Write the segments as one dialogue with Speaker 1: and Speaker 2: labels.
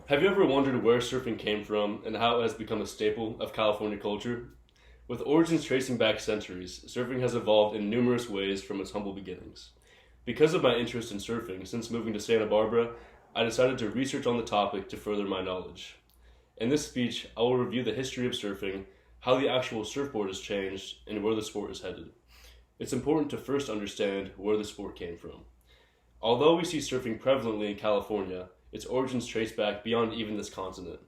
Speaker 1: Have you ever wondered where surfing came from and how it has become a staple of California culture? With origins tracing back centuries, surfing has evolved in numerous ways from its humble beginnings. Because of my interest in surfing since moving to Santa Barbara, I decided to research on the topic to further my knowledge. In this speech, I will review the history of surfing, how the actual surfboard has changed, and where the sport is headed. It's important to first understand where the sport came from. Although we see surfing prevalently in California, its origins trace back beyond even this continent.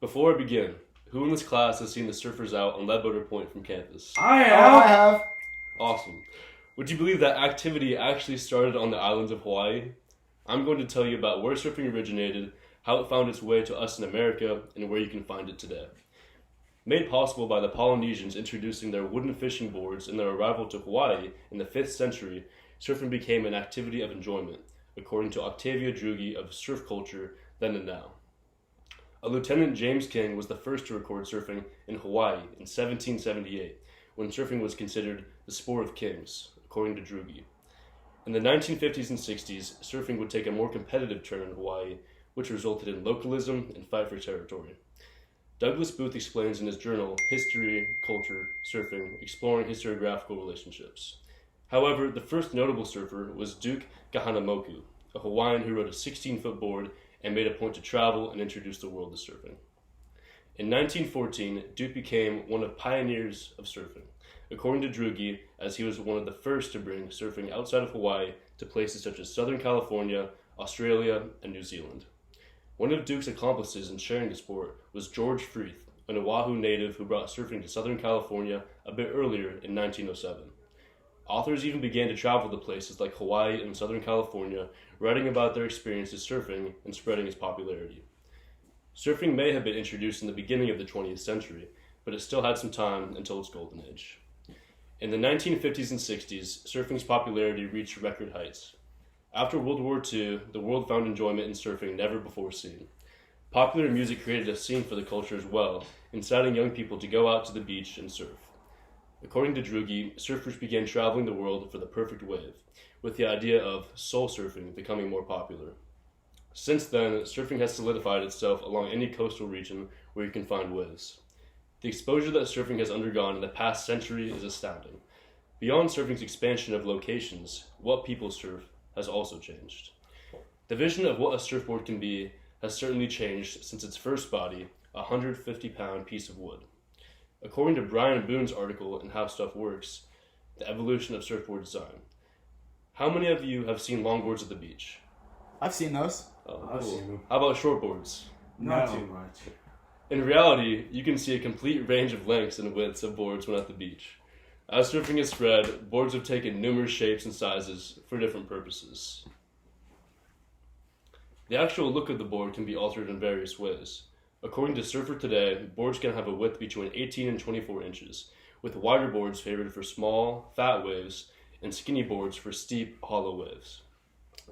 Speaker 1: Before I begin, who in this class has seen the surfers out on Leadwater Point from campus?
Speaker 2: I have.
Speaker 1: Awesome. Would you believe that activity actually started on the islands of Hawaii? I'm going to tell you about where surfing originated, how it found its way to us in America, and where you can find it today. Made possible by the Polynesians introducing their wooden fishing boards in their arrival to Hawaii in the 5th century, surfing became an activity of enjoyment, according to Octavia Drugi of Surf Culture Then and Now. A Lieutenant James King was the first to record surfing in Hawaii in 1778, when surfing was considered the sport of kings, according to Drugi. In the 1950s and 60s, surfing would take a more competitive turn in Hawaii, which resulted in localism and fight for territory. Douglas Booth explains in his journal, History, Culture, Surfing, exploring historiographical relationships. However, the first notable surfer was Duke Kahanamoku, a Hawaiian who rode a 16-foot board and made a point to travel and introduce the world to surfing. In 1914, Duke became one of pioneers of surfing, according to Drugi, as he was one of the first to bring surfing outside of Hawaii to places such as Southern California, Australia, and New Zealand. One of Duke's accomplices in sharing the sport was George Freeth, an Oahu native who brought surfing to Southern California a bit earlier in 1907. Authors even began to travel to places like Hawaii and Southern California, writing about their experiences surfing and spreading its popularity. Surfing may have been introduced in the beginning of the 20th century, but it still had some time until its golden age. In the 1950s and 60s, surfing's popularity reached record heights. After World War II, the world found enjoyment in surfing never before seen. Popular music created a scene for the culture as well, inciting young people to go out to the beach and surf. According to Drugi, surfers began traveling the world for the perfect wave, with the idea of soul surfing becoming more popular. Since then, surfing has solidified itself along any coastal region where you can find waves. The exposure that surfing has undergone in the past century is astounding. Beyond surfing's expansion of locations, what people surf has also changed. The vision of what a surfboard can be has certainly changed since its first body, a 150-pound piece of wood. According to Brian Boone's article in How Stuff Works, The Evolution of Surfboard Design. How many of you have seen longboards at the beach?
Speaker 2: I've seen those.
Speaker 1: Oh,
Speaker 3: I've
Speaker 1: cool.
Speaker 3: seen them.
Speaker 1: How about shortboards?
Speaker 3: Not
Speaker 2: No.
Speaker 3: too much.
Speaker 1: In reality, you can see a complete range of lengths and widths of boards when at the beach. As surfing has spread, boards have taken numerous shapes and sizes for different purposes. The actual look of the board can be altered in various ways. According to Surfer Today, boards can have a width between 18 and 24 inches, with wider boards favored for small, fat waves, and skinny boards for steep, hollow waves.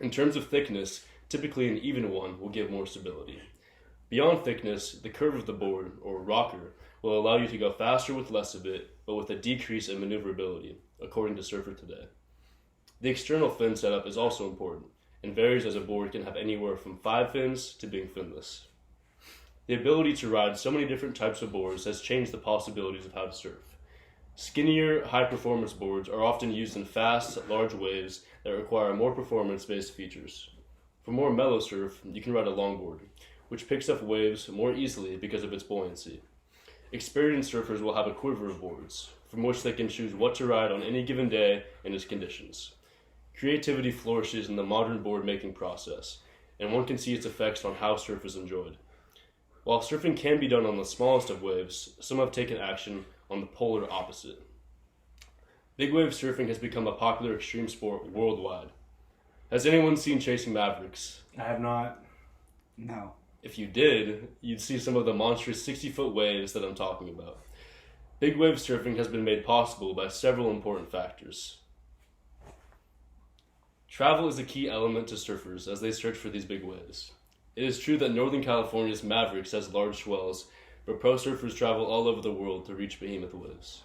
Speaker 1: In terms of thickness, typically an even one will give more stability. Beyond thickness, the curve of the board, or rocker, will allow you to go faster with less of it, but with a decrease in maneuverability, according to Surfer Today. The external fin setup is also important, and varies as a board can have anywhere from 5 fins to being finless. The ability to ride so many different types of boards has changed the possibilities of how to surf. Skinnier, high-performance boards are often used in fast, large waves that require more performance-based features. For more mellow surf, you can ride a longboard, which picks up waves more easily because of its buoyancy. Experienced surfers will have a quiver of boards, from which they can choose what to ride on any given day and its conditions. Creativity flourishes in the modern board-making process, and one can see its effects on how surf is enjoyed. While surfing can be done on the smallest of waves, some have taken action on the polar opposite. Big wave surfing has become a popular extreme sport worldwide. Has anyone seen Chasing Mavericks?
Speaker 3: I have not.
Speaker 2: No.
Speaker 1: If you did, you'd see some of the monstrous 60-foot waves that I'm talking about. Big wave surfing has been made possible by several important factors. Travel is a key element to surfers as they search for these big waves. It is true that Northern California's Mavericks has large swells, but pro surfers travel all over the world to reach behemoth waves.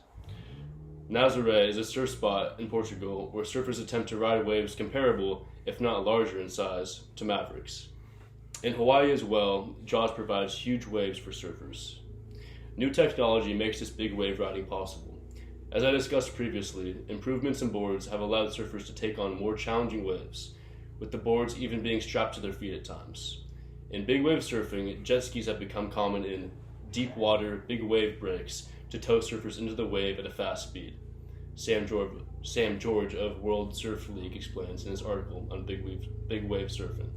Speaker 1: Nazaré is a surf spot in Portugal where surfers attempt to ride waves comparable, if not larger in size, to Mavericks. In Hawaii as well, Jaws provides huge waves for surfers. New technology makes this big wave riding possible. As I discussed previously, improvements in boards have allowed surfers to take on more challenging waves, with the boards even being strapped to their feet at times. In big wave surfing, jet skis have become common in deep water, big wave breaks to tow surfers into the wave at a fast speed. Sam George of World Surf League explains in his article on big wave surfing.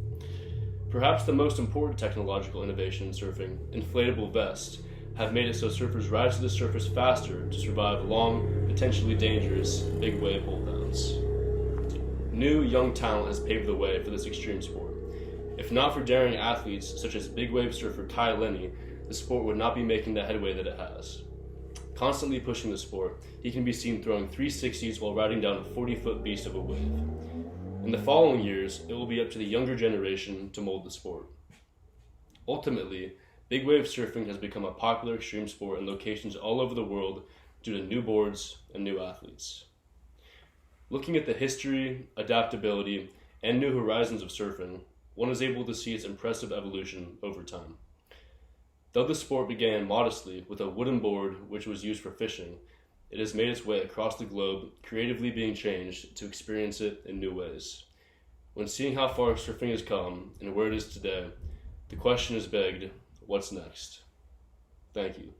Speaker 1: Perhaps the most important technological innovation in surfing, inflatable vests, have made it so surfers rise to the surface faster to survive long, potentially dangerous big wave holdouts. New, young talent has paved the way for this extreme sport. If not for daring athletes such as big wave surfer Kai Lenny, the sport would not be making the headway that it has. Constantly pushing the sport, he can be seen throwing 360s while riding down a 40-foot beast of a wave. In the following years, it will be up to the younger generation to mold the sport. Ultimately, big wave surfing has become a popular extreme sport in locations all over the world due to new boards and new athletes. Looking at the history, adaptability, and new horizons of surfing, one is able to see its impressive evolution over time. Though the sport began modestly with a wooden board which was used for fishing, it has made its way across the globe, creatively being changed to experience it in new ways. When seeing how far surfing has come and where it is today, the question is begged, what's next? Thank you.